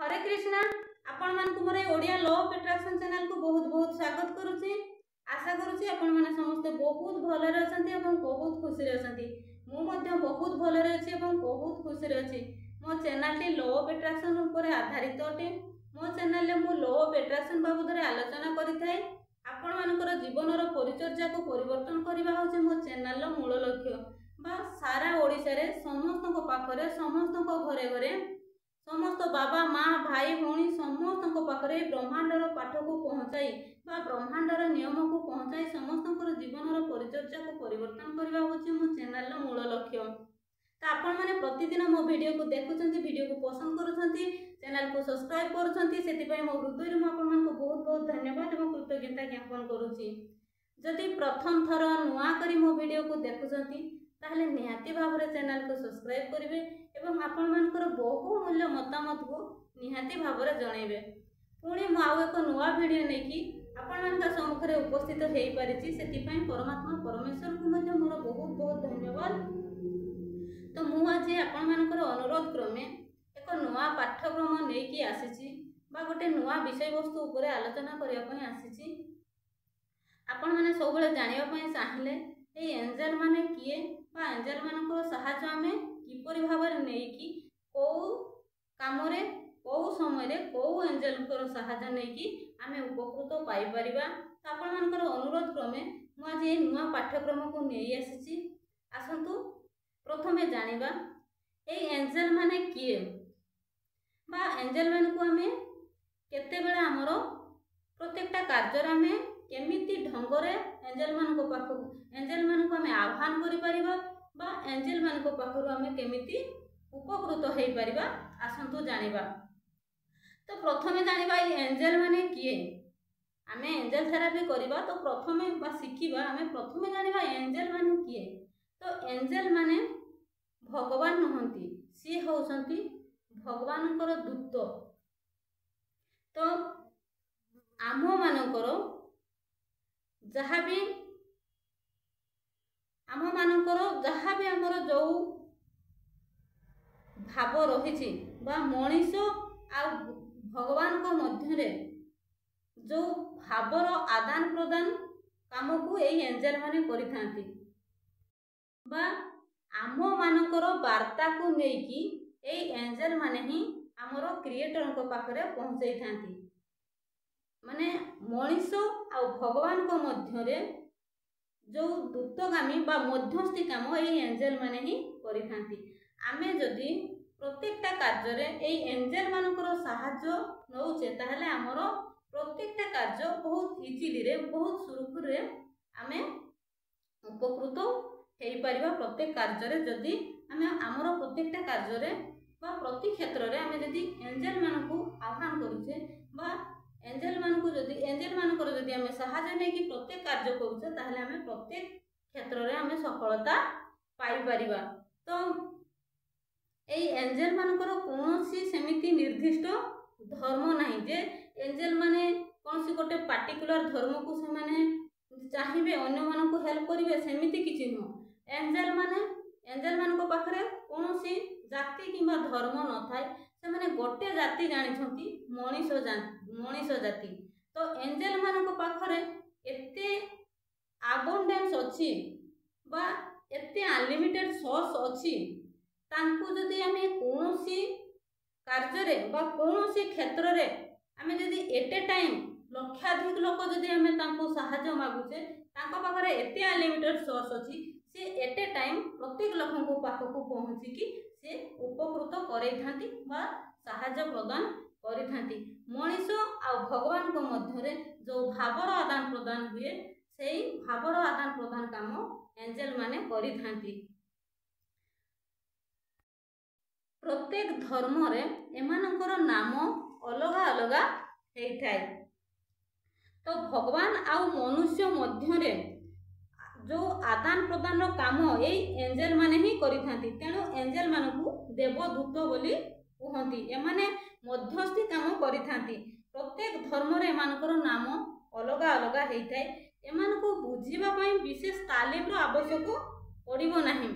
हरे कृष्णा आपण मानकु मोर Odia law of attraction channel को बहुत बहुत स्वागत करूची। आशा करूची आपण माने समस्त बहुत भले रे अछंती एवं बहुत खुशी रे अछंती। मु मध्ये बहुत भले रे अछि एवं बहुत खुशी रे अछि। मो channel T law of attraction ऊपर आधारित अटे। मो चैनल ले मु लॉ ऑफ अट्रैक्शन बाबद रे आलोचना करिथाय। आपण मानकर जीवन रो परिचर्या को परिवर्तन करबा होचे मो चैनल रो मूल लक्ष्य। बा सारा ओडिसा रे समस्त को पाखरे समस्त को घरे घरे समस्त बाबा माँ भाई भौणी समस्त पाखरे ब्रह्मांडर पाठ को पहुँचाई ब्रह्मांडर नियम को पहुँचाई समस्त जीवन परिचर्या को परिवर्तन करबा होची मो चैनल रो मूल लक्ष्य। तो आपण माने प्रतिदिन मो वीडियो को देखुछंती, वीडियो को पसंद करूछंती, चैनल को सब्सक्राइब करूछंती, सेति पय मो हृदय रे आपण मान को बहुत बहुत धन्यवाद एवं कृतज्ञता ज्ञापन करूची। जदि प्रथम थर नुआ करी मो वीडियो को देखुछंती ताहले निहाती भाबरे चैनल को सब्सक्राइब करिवे एवं आपण मानकर बहु मूल्य मतामत को निहाती भाबरे जणैबे। पुणी मु आउ एक नुआ वीडियो नेकी आपण मानका सम्मुखरे उपस्थित हेई परिछि, सेति पय परमात्मा परमेश्वर को मध्ये मोर बहुत बहुत धन्यवाद। तो मु आज आपण मानकर अनुरोध क्रमे एक नुआ पाठ्यक्रम नेकी आसीछि बा गोटे नुआ विषय वस्तु ऊपर आलोचना करिया पय आसीछि। आपण माने सब बेले जानिबा पय चाहिले ए एंजल माने किए बा एंजल मानकर सहायता आमे किपरि भाबरे नेकी को काम रे को समय रे को एंजल कर सहायता नेकी आमे उपकृत पाई परिबा। तो आपण मानकर अनुरोध क्रमे मु आज ए नुआ पाठ्यक्रम को नेई आसीछि। आसंतु प्रथमे जानिबा ए एंजल माने किए बा एंजल मान को आमे केते बेला हमरो प्रत्येकटा कार्य रे आमे केमिति ढंगरे एंजल मान को पाखु एंजल मान को आमे आह्वान करि परिबा बा एंजल मान को पाखु आमे केमिति उपकृत हेई परिबा। आसंतु जानिबा। तो प्रथमे जानिबा ए एंजल माने किए। आमे एंजल थेरापी करिबा तो प्रथमे बा शिखिबा आमे प्रथमे जानिबा एंजल माने किए। तो एंजल माने भगवान नहंती, सी होउसंती भगवानकर दूत। तो आमो मानकर जहाँ भी आमर जो भाव रही मनीष आ भगवान को मध्य जो भावर आदान प्रदान काम को यही एंजल माने करिथांती बा आम मानकर वार्ता को लेकी यही एंजल माने ही आमर क्रिएटर को पाखरे पहुंचाई थांती। माने मनीष आ भगवान को मध्य जो दूतगामी बा मध्यस्थी काम यही एंजल माने ही करिथांती। आमे जदि प्रत्येकटा कार्य रे एही एंजल मानकर सहायता नौचे ताहले हमर प्रत्येकटा कार्य बहुत इजीली रे बहुत सुरखुर रे आमे उपकृत हेई परिबा। प्रत्येक कार्य रे जदि आमे हमर प्रत्येकटा कार्य रे बा प्रति क्षेत्र रे आमे जदि एंजल मानकु आह्वान करूचे बा एंजल मानकु जदि एंजल मानकर जदि आमे सहायता नै कि प्रत्येक कार्य करूचे ताहले आमे प्रत्येक क्षेत्र रे आमे सफलता पाई परिबा। तो एई एंजल मानकर कोनोसी सेमिति निर्दिष्ट धर्म नाही जे एंजल माने कोनोसी गोटे पार्टिकुलर धर्म को से माने चाहिबे अन्य मानकु हेल्प करिवे सेमिति किछि न। एंजल मानको पाखरे कोनोसी जाति किबा धर्म न थाए। से माने गोटे जाति जानिछंती मनीष जाति। तो एंजल मानको पाखरे एते अबंडेंस अछि बा एते अनलिमिटेड सोर्स अछि तांकु जदि आमे कोनोसी कार्य रे बा कोनोसी क्षेत्र रे आमे जदि एट ए टाइम लक्षाधिक लोक जदि आमे तांकु सहायता मागुचे तांको पाखरे एते अनलिमिटेड सोर्स अछि से एट ए टाइम प्रत्येक लोकन को पाखकु पहुंची कि से उपकृत करई थांती बा सहायता प्रदान करि थांती। मनीष आ भगवान को मध्य जो भावर आदान प्रदान हुए सेही भावर आदान प्रदान काम एंजल माने करि थांती। प्रत्येक धर्म रे एमानकर नाम अलगा अलगा हेई थाए। तो भगवान आ मनुष्य मध्य रे जो आदान प्रदान काम यही एंजल माने ही करि थांती। तेणु एंजल मानकु देवदूत बोली कहंती। एमाने मध्यस्थी काम करि थांती। प्रत्येक धर्म रे एमानकर नाम अलगा अलगा हेई थाए। एमानकु बुझिबा पई विशेष तालीम रो आवश्यक पड़िबो नाही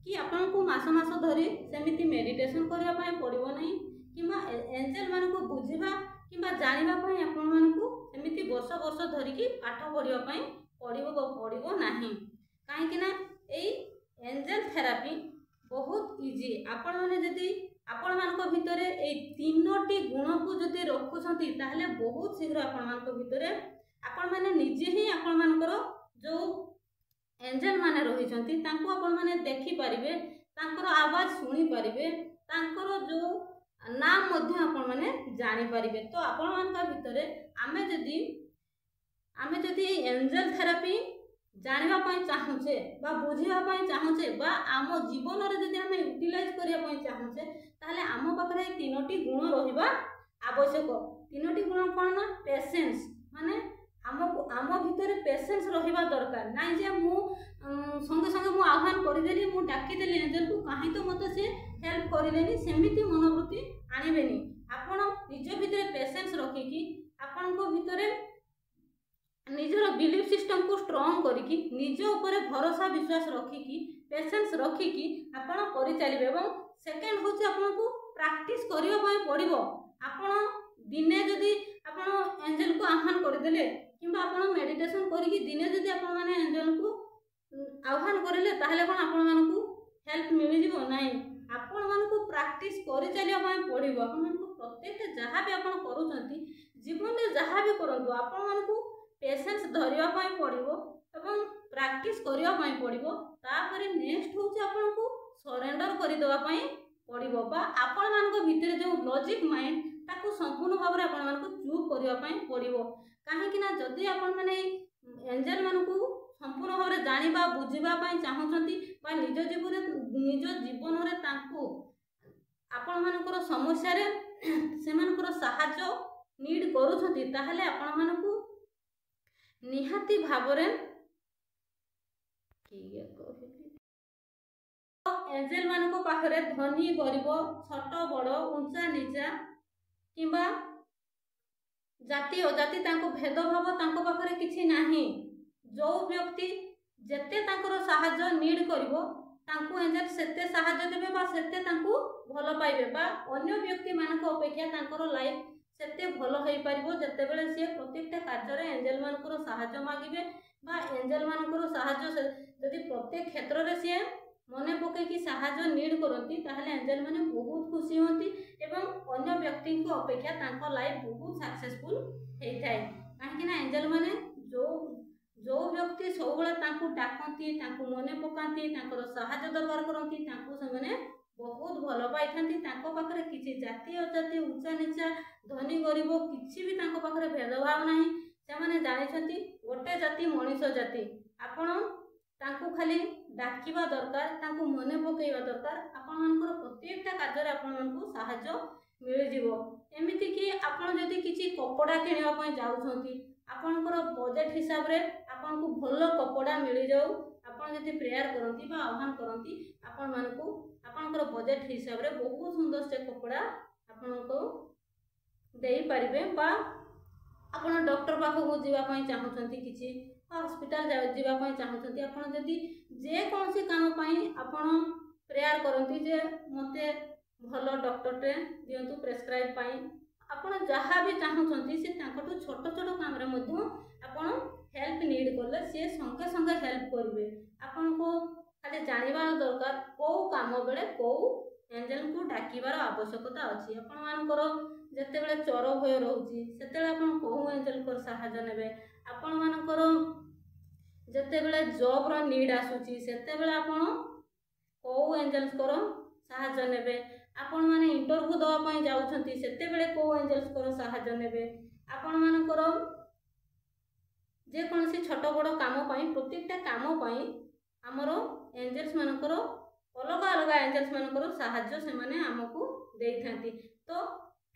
कि आपन को मास मास धरी सेमिति मेडिटेशन करिया पई पड़िबो नाही किंबा एंजेल मानक बुझा किंबा जानिबा पई आपण मानकू एमिति वर्ष वर्ष धरिकी पाठ पढ़िबा पई पड़िबो नाही काहेकि ना एई एंजेल थेरापी बहुत इजी। आपण माने जदि आपण मानक भितरे एई तीनोटी गुण को जदि रखुछंती ताहले बहुत शीघ्र आपण मानक भितरे आपण माने निजे ही आपण मानकर जो एंजेल माने रहिछंती तांको आपण माने देखि परिबे तांकर आवाज सुनी परिबे तांकर जो नाम मध्य आपण माने जानि परिबे। तो आपण मानक भितरे आमे जदि एंजेल थेरापी जानिबा पई चाहुचे बा बुझिबा पई चाहुचे बा आम जीवन रे जदि आमे यूटिलाइज करिया पई चाहुचे ताहले आम पाखरे तीनोटी गुण रहिबा आवश्यक। तीनोटी गुण कोन ना पेशेंस माने आम भितर पेशेंस रहिबा दरकार नाइ जे मु संगे संगे मु आह्वान करिदेली मु डाकी देली एंजेल को काहे तो मते से हेल्प करिलेनी सेमिति मनोवृत्ति आनिबेनी। आपण निज भितर पेशेंस रखिकी आपण को भितरे निजर बिलीफ सिस्टम को स्ट्रॉन्ग करिकी निज ऊपर भरोसा विश्वास रखिकी पेशेंस रखिकी आपण करि चलिबे। एवं सेकंड होची आपण को प्रैक्टिस करियो पय पड़िबो। आपण दिने जदि आपण एंजेल को आह्वान करदेले किंबा आपण मेडिटेशन करिकी दिने जदि आपण माने एंजेल को आह्वान करिले ताहले कोन आपण मानकू हेल्प मिलि जिवो नाही। आपण मानकू प्रैक्टिस करि चलियो पय पड़िबो। आपण मानकू प्रत्येक जहाँ भी आपण करूछंती जीवन में जहाँ भी करंतु आपण मानकू पेशेंस धरिया पय पड़िबो एवं प्रैक्टिस करिया पय पड़िबो। तापरे नेक्स्ट होची आपण को सरेंडर करि देबा पय पड़िबो बा आपण मानक भितर जो लॉजिक माइंड ताको संपूर्ण भाव रे आपण मानक चूप करिया पय पड़िबो। काहे कि ना जदि आपण माने एंजेल मानकू संपूर्ण भाव रे जानिबा बुझिबा पय चाहुचंती बा निज जीवन रे तांको आपण मानकर समस्या रे सेमानकर सहायता नीड करूछंती ताहले आपण मानकू निहाती भावरे एंजेल मानक पाखरे धनी गरीब छोट बड़ ऊंचा नीचा किंबा जाति अजाति तांको भेदभाव तांको पाखरे किछि नाही। जो व्यक्ति जेते तांकर सहायता नीड करिवो तांको एंजेल सेते सहायता देबे बा सेते तांको भलो पाइबे बा अन्य व्यक्ति मानक अपेक्षा तांकर लाइफ सेते भलो होई परिबो जते बेले से प्रत्येकटा कार्य रे एंजेल मानकर सहायता मागिबे बा एंजेल मानकर सहायता जदि प्रत्येक क्षेत्र रे से मने पके कि सहायता नीड करंती ताहले एंजेल माने बहुत खुशी होंती एवं अन्य व्यक्ति को अपेक्षा तांको लाइफ बहुत सक्सेसफुल हेई थाए। काहे कि ना एंजेल माने जो व्यक्ति सब बेले तांको डाकंती तांको मने पकांती तांकर सहायता दरकार करंती तांको से माने बहुत भल पाई तांको पाखरे किछि जाति अजाति ऊंचा नीचा धनी गरीब किछि भी तांको पाखरे भेदभाव नाही। से माने जानिछंती गोटे जाति मनुष्य जाति आपण तांको खाली डाकिबा दरकार तांको मने पकेइबा दरकार आपण मानकर प्रत्येकटा कार्य रे आपण मानकू सहायता मिलि जिवो। एमिति कि आपण जदि किछि कपड़ा किनिबा पय जाउछंती आपणकर बजेट हिसाब रे आपण को भलो कपड़ा मिलि जाऊ आपण जदि प्रेयर करंती बा आह्वान करंती आपण मानकू आपणकर बजेट हिसाब रे बहुत सुंदर से कपड़ा आपण को देई परिबे बा आपण डॉक्टर पाखो जीवा पय चाहुचंती किछि हॉस्पिटल जीवा पय चाहुचंती आपण जदि जे कोनसी काम पय आपण प्रेयर करंती जे मते भलो डॉक्टर टे दियंतु प्रेस्क्राइब पय आपण जहाँ भी चाहुचंती से तांकटो छोट छोट काम रे मध्य आपण हेल्प नीड करले से संगे संगे हेल्प करिवे। आपण को खाली जानिबा दरकार को काम बेले को एंजेल को डाकिबार आवश्यकता अछि। आपण मानकर जते बेले चोर भय रहउची सेते बेले आपण को एंजेल को सहायता नेबे। आपण मानकर जते बेले जॉब रो नीड आसुची सेते बेले आपण को एंजेल्स को सहायता नेबे। आपण माने इंटरव्यू दवा पय जाउछंती सेते बेले को एंजेल्स को सहायता नेबे। आपण मानकर जे कोनसी छोट बड़ काम पय प्रत्येकटा काम पय हमरो एंजेल्स मानकर अलग अलग एंजेल्स मानकर सहायता से माने हमकू देइथांती। तो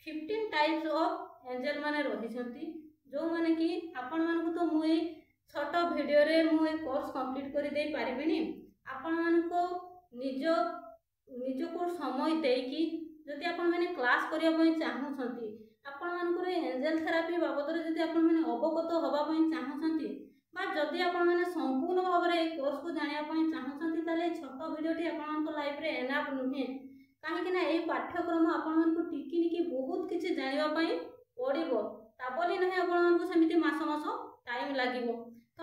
15 टाइप्स ऑफ एंजेल माने रहिसंती जो माने कि आपण मानकू तो मुई छोट वीडियो रे मुई कोर्स कंप्लीट करि देई पारिबिनी। आपण मानको निज को समय देकी जदि आपण माने क्लास करिया पय चाहुछंती आपण मानकर एंजेल थेरापी बाबद रे जदि आपण माने अवगत होबा पय चाहुछंती बा जदि आपण माने संपूर्ण भाव रे कोर्स को जानिया पय चाहुछंती ताले छोट वीडियो टी आपण लाइफ रे एनाफ नुहे कहीं ना ये पाठ्यक्रम आपको टिकी बहुत किसी जानापी पड़ो ता बोली ना आपको सेमती मस मस टाइम लगे तो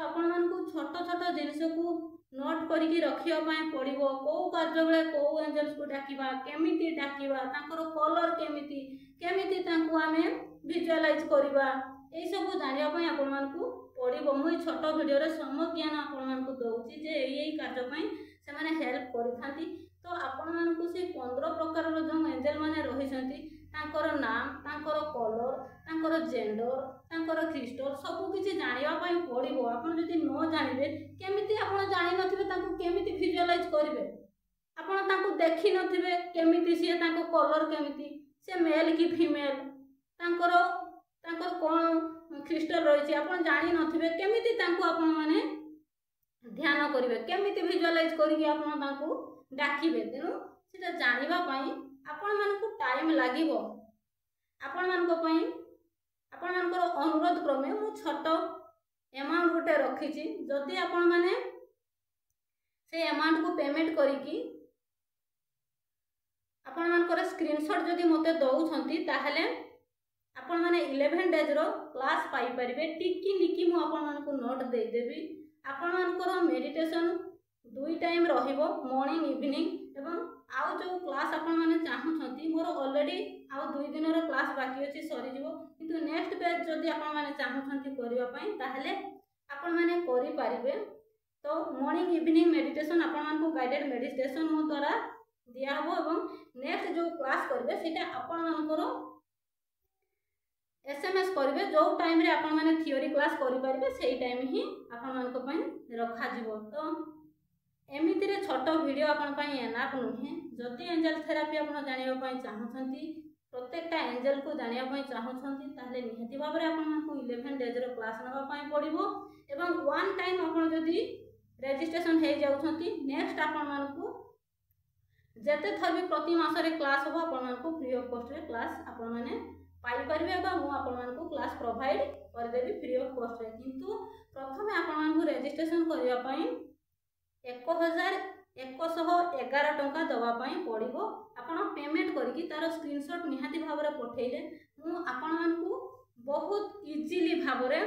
आपको छोट छोट जिनस को नोट करके रखापी पड़ो कौ कार्य बेले कौ एंजल्स को डाकिबा केमिति डाकिबा तांकर कलर केमिति केमिति तांको आमे विजुअलाइज करबा ए सब जानापी आपको पड़ो मुझे छोट भिडियो सम ज्ञान आपको दूसरी जे यही कार्य से हेल्प करी तो आपको से 15 प्रकार जो एंजल मैंने रही नाम तांकर कलर तांकर जेंडर तांकर क्रिस्टल सबकि जानापी पड़ो आप न जानवे केमिति आप जानी नथिबे केमिति विजुअलाइज करेंगे आपन देखी नथिबे केमिति सी कलर केमिति से मेल कि फीमेल तांकर तांकर कौन क्रिस्टल रही आप जानी नथिबे केमिति आपण माने ध्यान करेंगे केमिति विजुअलाइज करके आपको डाकिबे तेणु से जानापी आपण मानकु टाइम लागिबो आपण मानकर अनुरोध क्रमे मु छोट एमाउंट गोटे रखी जदि आपण माने से एमाउंट को पेमेंट करिकी आपण मानकर स्क्रीनशॉट जदि मते दउछंती ताहले आपण माने 11 डेज रो क्लास पाई परिबे टिकी निकी मु आपण मानकु नोट दे देबी आपण मानकर मेडिटेशन 2 टाइम रहिबो मॉर्निंग इवनिंग एवं आउ जो क्लास आपण माने चाहूछंती मोर ऑलरेडी आउ 2 दिन रो क्लास बाकी अछि सरी जिवो किंतु नेक्स्ट बैच जदि आपण माने चाहूछंती करिवा पई ताहले आपण माने करि पारिबे तो मॉर्निंग इवनिंग मेडिटेशन आपण मानकु गाइडेड मेडिटेशन मो द्वारा दिया हो एवं नेक्स्ट जो क्लास करबे सेटा आपण मानकर एसएमएस करेंगे जो टाइम रे आपण माने थियोरी क्लास करि पारिबे सेही टाइम ही आपण मानको पई रखा जिवो तो एमिति रे छोट वीडियो आपण पई एनाफ नुहे जदि एंजल थेरापी आपण जानिबा पई चाहछंती प्रत्येकटा एंजल को जानिबा पई चाहछंती ताहले निहति भाबरे आपण मानको 11 डेज रो क्लास नबा पई पड़िबो एवं वन टाइम आपण जदि रजिस्ट्रेशन हे जाउछंती नेक्स्ट आपण मानको जेते थर भी प्रति मास रे क्लास हो आपण मानको फ्री ऑफ कॉस्ट रे क्लास आपण माने पाई परिबे बा मु आपण मानको क्लास प्रोवाइड कर देबी फ्री ऑफ कॉस्ट रे किंतु प्रथमे आपण मानको रजिस्ट्रेशन करिया पई 1111 टंका दवापाई पड़ो आपण पेमेंट करके तार स्क्रीनशॉट निहाती भाव में पठेले मु आपण मानकु बहुत इजीली भाव में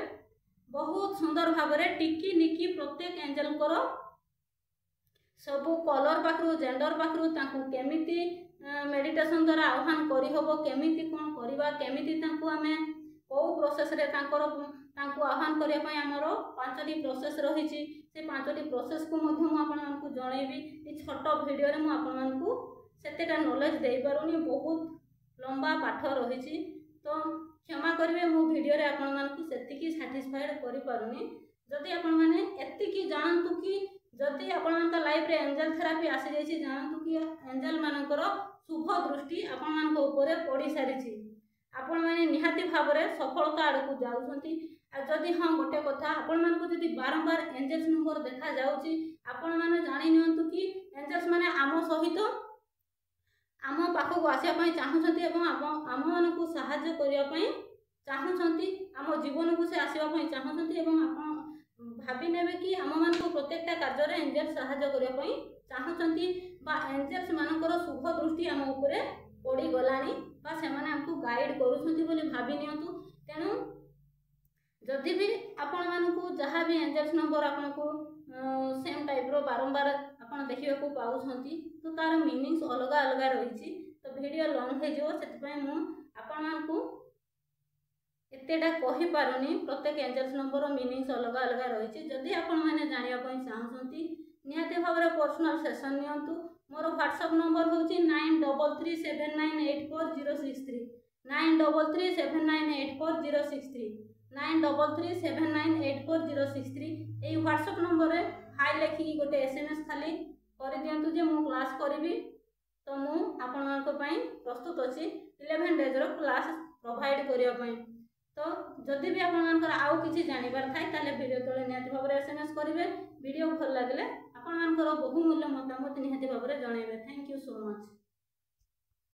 बहुत सुंदर भाव में टिकी निकी प्रत्येक एंजल कर सबू कलर पाखरु जेंडर पाखरु तांकु केमिति मेडिटेशन द्वारा आह्वान करी हबो केमिति कोन करबा केमिति तांकु आमे को प्रोसेस रे तांकु आह्वान करिया पई हमरो 5टी प्रोसेस रही से 5टी प्रोसेस को मध्य मु आपण मानकु जणैबी ए छोट वीडियो रे मु आपण मानकु सेतेटा नॉलेज देई पारुनी बहुत लंबा पाठ रही तो क्षमा करिवे मु वीडियो रे आपण मानकु सेतिकी सैटिस्फाइड करि पारुनी जदि आपण माने एतिकी जानतु कि जदि आपण मानका लाइफ रे एंजल थेरापी आसी जाई छी जानतु कि एंजल मानकर शुभ दृष्टि आपण मानक ऊपर पड़ी सारी आपण माने निहाती भाव में सफलता आड़ को जाउछंती जदि हाँ गोटे कथा आपण मानकु जदि बारंबार एंजल्स नंबर देखा जाउची आपण माने जानि नियंतु कि एंजल्स माने आम सहित आम पाखक आसिया पई चाहूछंती एवं आम मानकु सहायता करिया पई चाहूछंती आम जीवन को से आसीबा पई चाहूछंती एवं आपण भाबी नेबे कि आम मानकु प्रत्येकटा कार्य रे एंजल्स सहायता करिया पई चाहूछंती बा एंजल्स मानकर शुभ दृष्टि आम ऊपर पड़ी गलानी बा से माने हमको गाइड करूछंती बोली भाबी नियंतु तेनु जदि भी आपण मानकु जहाँ भी एंजल्स नंबर आपन को सेम टाइप रो बारंबार आपन देखिबा को पाउछंती तो तार मीनिंग्स अलग अलग रही तो वीडियो लॉन्ग हे जो सेति पई मु आपन मानकु एतेटा कहि पारुनी प्रत्येक एंजल्स नंबर मीनिंग्स अलग अलग रही जदि आपण माने जानिया पई चाहछंती निहाते भाबरे पर्सनल सेशन नियंतु मोर व्हाट्सएप नंबर होची 9337984063 9337984063 9337984063 এই व्हाट्सएप नंबर रे हाई लेखिकी गोटे एसएमएस खाली कर दियंतु जे मु क्लास करिवि तो मु आपण मानको पई प्रस्तुत अछि 11 डेज रो क्लास प्रोवाइड करिया पई तो जदि भी आपण मानकर आउ किछि जानिबार थाय ताले वीडियो तळे निहाती भाबरे एसएमएस करिवे वीडियो भल लागले आपण मानकर बहुमूल्य मतामत निहाती भाबरे जणाइबे थैंक यू सो मच।